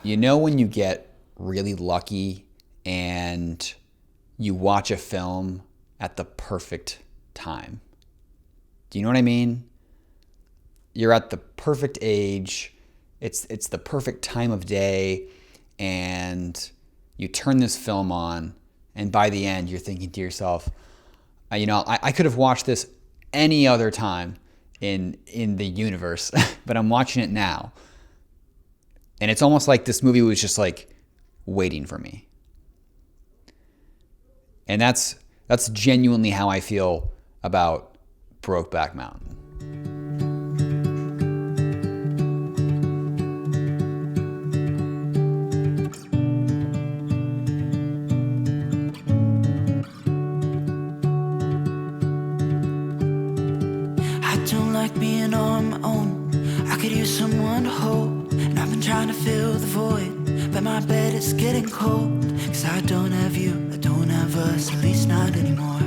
You know when you get really lucky and you watch a film at the perfect time? Do you know what I mean? You're at the perfect age. It's the perfect time of day, and you turn this film on, and by the end, you're thinking to yourself, I could have watched this any other time in the universe, but I'm watching it now. And it's almost like this movie was just like waiting for me. And that's genuinely how I feel about Brokeback Mountain. I don't like being on my own. I could use someone to hold. And I've been trying to fill the void, but my bed is getting cold. Cause I don't have you, I don't have us, at least not anymore.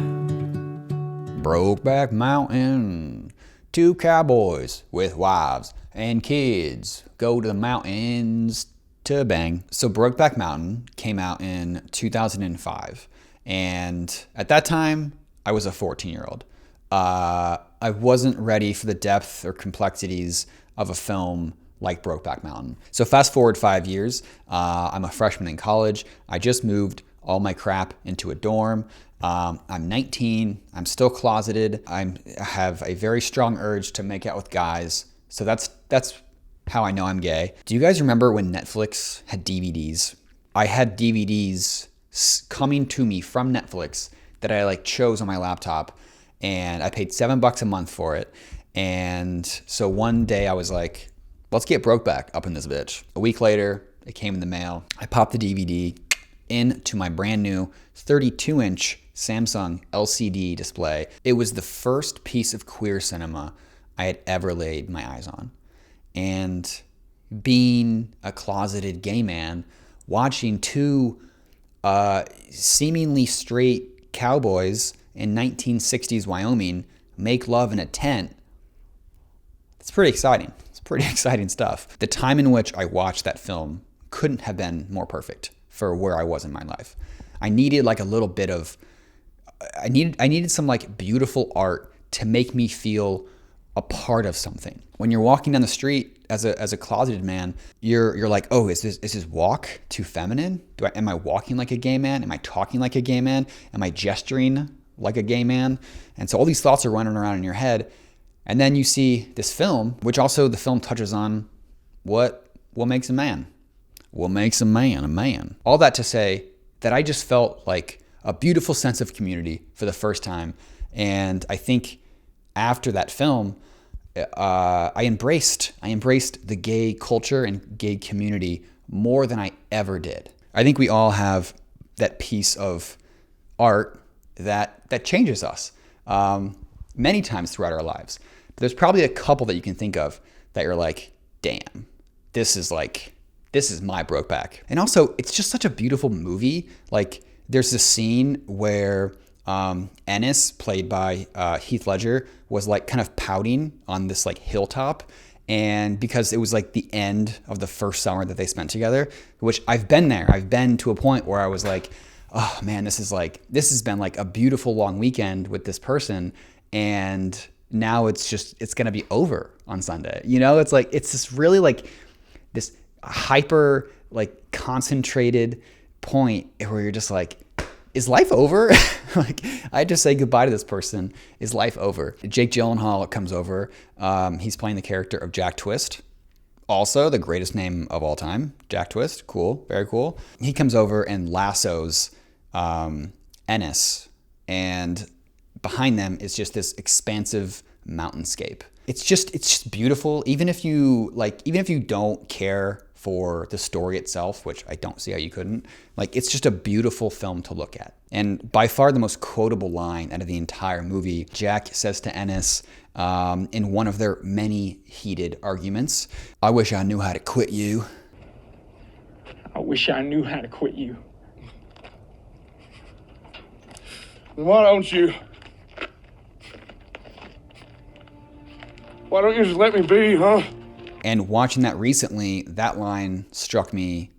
Brokeback Mountain. Two cowboys with wives and kids go to the mountains to bang. So Brokeback Mountain came out in 2005. And at that time, I was a 14-year-old. I wasn't ready for the depth or complexities of a film like Brokeback Mountain. So fast forward 5 years, I'm a freshman in college. I just moved all my crap into a dorm. I'm 19. I'm still closeted. I have a very strong urge to make out with guys. So that's how I know I'm gay. Do you guys remember when Netflix had DVDs? I had DVDs coming to me from Netflix that I chose on my laptop, and I paid $7 a month for it. And so one day I was like, let's get Brokeback up in this bitch. A week later, it came in the mail. I popped the DVD into my brand new 32-inch Samsung LCD display. It was the first piece of queer cinema I had ever laid my eyes on. And being a closeted gay man, watching two seemingly straight cowboys in 1960s Wyoming make love in a tent, it's pretty exciting. It's pretty exciting stuff. The time in which I watched that film couldn't have been more perfect for where I was in my life. I needed a little bit of, I needed some beautiful art to make me feel a part of something. When you're walking down the street as a closeted man, you're like, oh, is this walk too feminine? Am I walking like a gay man? Am I talking like a gay man? Am I gesturing like a gay man? And so all these thoughts are running around in your head. And then you see this film, which also the film touches on what makes a man. What makes a man a man? All that to say that I just felt like a beautiful sense of community for the first time. And I think after that film, I embraced the gay culture and gay community more than I ever did. I think we all have that piece of art that changes us many times throughout our lives. But there's probably a couple that you can think of that you're like, damn, this is my Brokeback. And also, it's just such a beautiful movie. There's this scene where Ennis, played by Heath Ledger, was kind of pouting on this hilltop. And because it was the end of the first summer that they spent together, which I've been there. I've been to a point where I was like, oh man, this has been a beautiful long weekend with this person. And now it's going to be over on Sunday. It's just really this hyper concentrated point where you're just like, is life over? I just say goodbye to this person. Is life over? Jake Gyllenhaal comes over. He's playing the character of Jack Twist. Also the greatest name of all time, Jack Twist. Cool, very cool. He comes over and lassos Ennis, and behind them is just this expansive mountainscape. It's just beautiful. Even if you don't care for the story itself, which I don't see how you couldn't, it's just a beautiful film to look at. And by far the most quotable line out of the entire movie, Jack says to Ennis in one of their many heated arguments, "I wish I knew how to quit you." I wish I knew how to quit you. Why don't you just let me be, huh? And watching that recently, that line struck me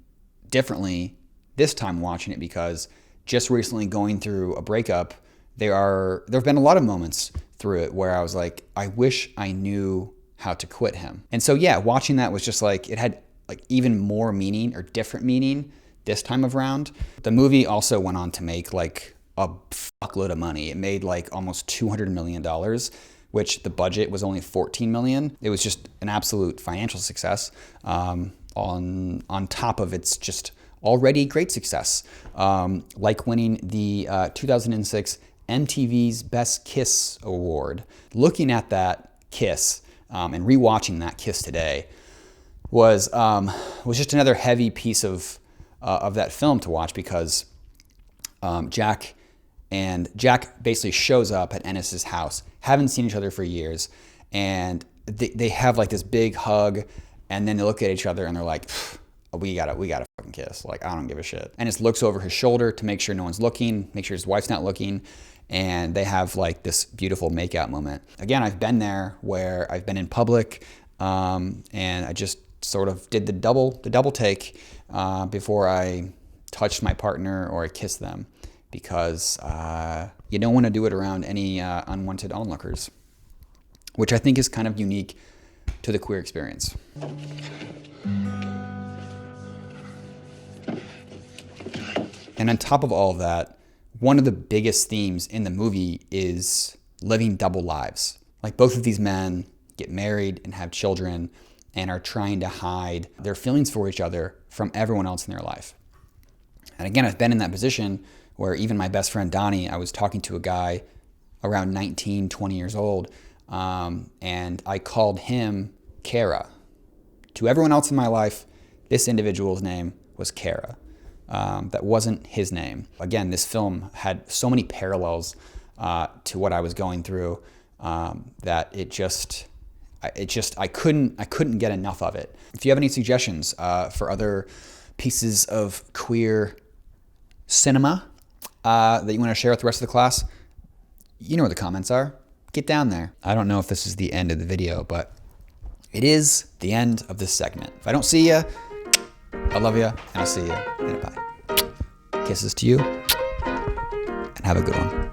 differently this time watching it, because just recently going through a breakup, there have been a lot of moments through it where I was like, I wish I knew how to quit him. And so yeah, watching that was just like, it had like even more meaning or different meaning this time around. The movie also went on to make like a fuckload of money. It made like almost $200 million, which the budget was only $14 million. It was just an absolute financial success on top of its just already great success, like winning the 2006 MTV's Best Kiss Award. Looking at that kiss and rewatching that kiss today was just another heavy piece of that film to watch, because Jack basically shows up at Ennis's house, haven't seen each other for years, and they have like this big hug, and then they look at each other and they're like, we gotta fucking kiss. Like, I don't give a shit. Ennis looks over his shoulder to make sure no one's looking, make sure his wife's not looking, and they have like this beautiful makeout moment. Again, I've been there where I've been in public, and I just sort of did the double take before I touched my partner or I kissed them, because you don't want to do it around any unwanted onlookers, which I think is kind of unique to the queer experience. And on top of all of that, one of the biggest themes in the movie is living double lives. Like, both of these men get married and have children and are trying to hide their feelings for each other from everyone else in their life. And again, I've been in that position where even my best friend Donnie, I was talking to a guy around 19, 20 years old, and I called him Kara. To everyone else in my life, this individual's name was Kara. That wasn't his name. Again, this film had so many parallels to what I was going through that I couldn't get enough of it. If you have any suggestions for other pieces of queer cinema that you want to share with the rest of the class, you know where the comments are. Get down there. I don't know if this is the end of the video, but it is the end of this segment. If I don't see you, I love you, and I'll see you in a bye. Kisses to you, and have a good one.